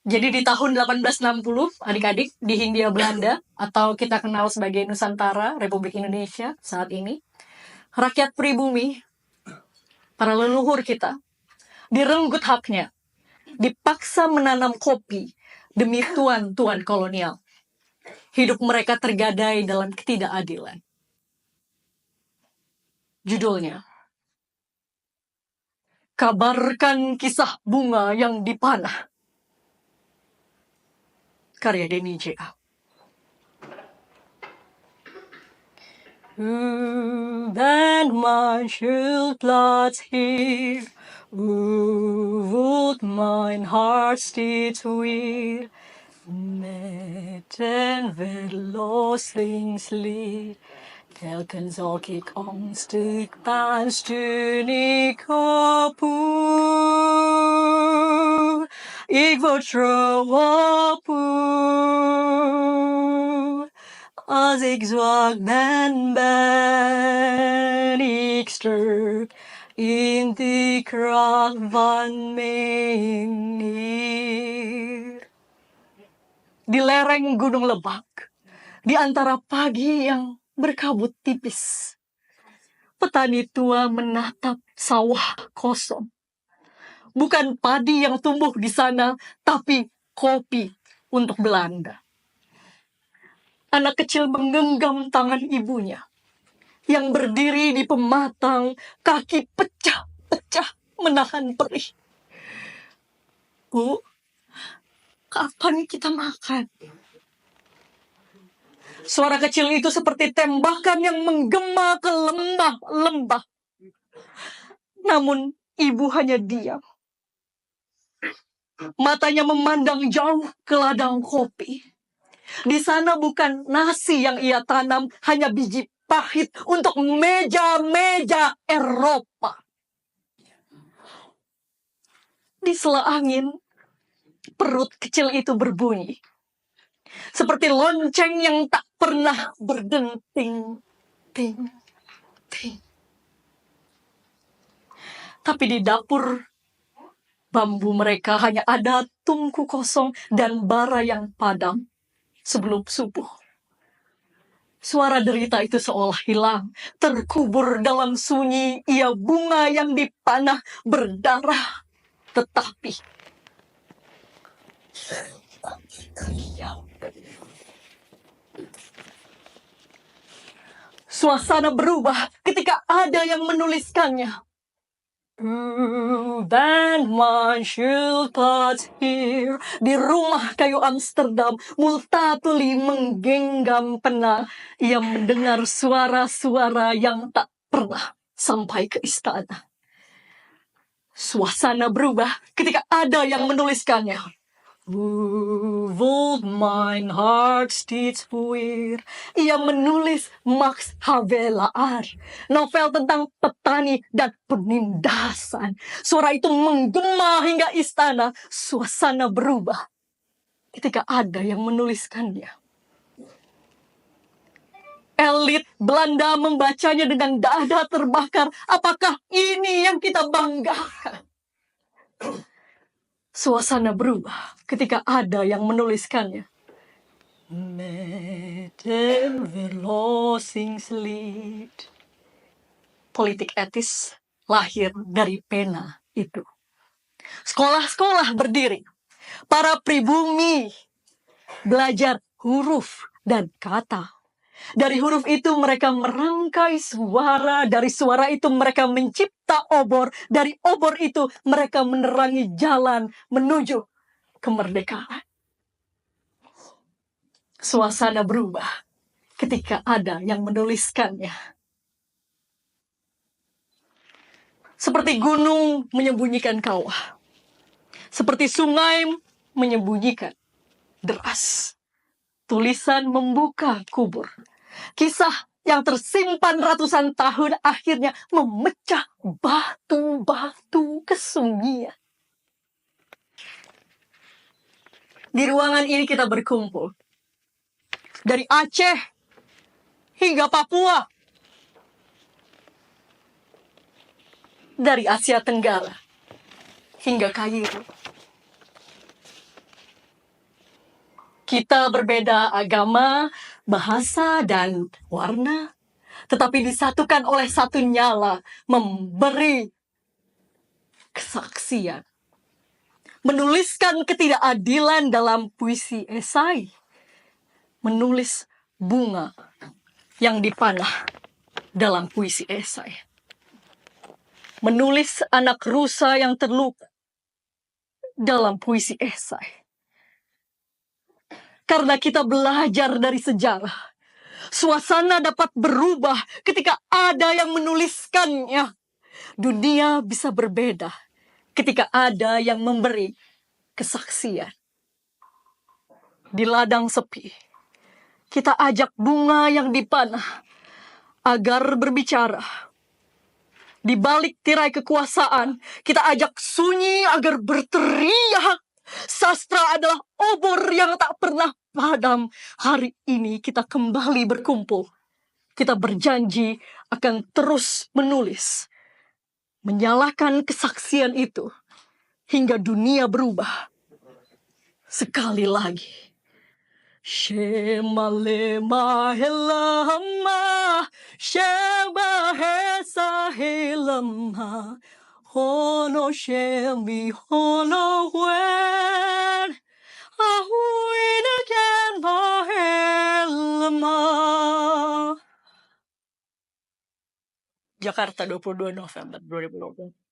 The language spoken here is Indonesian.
Jadi di tahun 1860, adik-adik, di Hindia Belanda, atau kita kenal sebagai Nusantara, Republik Indonesia saat ini, rakyat pribumi, para leluhur kita, direnggut haknya, dipaksa menanam kopi demi tuan-tuan kolonial. Hidup mereka tergadai dalam ketidakadilan. Judulnya, Kabarkan Kisah Bunga yang Dipanah. Karya Denny J.A. Wenn mein Schildplatz hier, wohnt mein Herz steht wir, mit dem Verlosungslied, telken zal ik angstig pijn ik op u. Ik vertrouw op u. Als ik zwak ben ik sterk in de kracht van mijn Heer. Di lereng Gunung Lebak, di antara pagi yang berkabut tipis, petani tua menatap sawah kosong. Bukan padi yang tumbuh di sana, tapi kopi untuk Belanda. Anak kecil menggenggam tangan ibunya yang berdiri di pematang, kaki pecah-pecah menahan perih. Bu, kapan kita makan? Suara kecil itu seperti tembakan yang menggema ke lembah-lembah. Namun ibu hanya diam. Matanya memandang jauh ke ladang kopi. Di sana bukan nasi yang ia tanam, hanya biji pahit untuk meja-meja Eropa. Di sela angin, perut kecil itu berbunyi. Seperti lonceng yang tak pernah berdenting. Ting, ting. Tapi di dapur bambu mereka hanya ada tungku kosong dan bara yang padam sebelum subuh. Suara derita itu seolah hilang, terkubur dalam sunyi. Ia bunga yang dipanah berdarah, tetapi suasana berubah ketika ada yang menuliskannya. Dan mein Schildplatz hier. Di rumah kayu Amsterdam, Multatuli menggenggam pena. Ia mendengar suara-suara yang tak pernah sampai ke istana. Suasana berubah ketika ada yang menuliskannya. Wohnt mein Herz steht wir. Ia menulis Max Havelaar, novel tentang petani dan penindasan. Suara itu menggema hingga istana. Suasana berubah ketika ada yang menuliskannya. Elit Belanda membacanya dengan dada terbakar. Apakah ini yang kita banggakan? Suasana berubah ketika ada yang menuliskannya. Met dem Verlosungslied. Politik etis lahir dari pena itu. Sekolah-sekolah berdiri. Para pribumi belajar huruf dan kata. Dari huruf itu mereka merangkai suara. Dari suara itu mereka mencipta obor. Dari obor itu mereka menerangi jalan menuju kemerdekaan. Suasana berubah ketika ada yang menuliskannya. Seperti gunung menyembunyikan kawah. Seperti sungai menyembunyikan deras. Tulisan membuka kubur. Kisah yang tersimpan ratusan tahun akhirnya memecah batu-batu kesunyian. Di ruangan ini kita berkumpul. Dari Aceh hingga Papua. Dari Asia Tenggara hingga Kairo. Kita berbeda agama, bahasa, dan warna, tetapi disatukan oleh satu nyala, memberi kesaksian. Menuliskan ketidakadilan dalam puisi esai. Menulis bunga yang dipanah dalam puisi esai. Menulis anak rusa yang terluka dalam puisi esai. Karena kita belajar dari sejarah, suasana dapat berubah ketika ada yang menuliskannya. Dunia bisa berbeda ketika ada yang memberi kesaksian. Di ladang sepi, kita ajak bunga yang dipanah agar berbicara. Di balik tirai kekuasaan, kita ajak sunyi agar berteriak. Sastra adalah obor yang tak pernah padam. Hari ini kita kembali berkumpul. Kita berjanji akan terus menulis. Menyalakan kesaksian itu hingga dunia berubah. Sekali lagi. Shema lema helama, shema hesa helama, hono shemi hono wen, ahuin again helama. Jakarta 22 November 2020.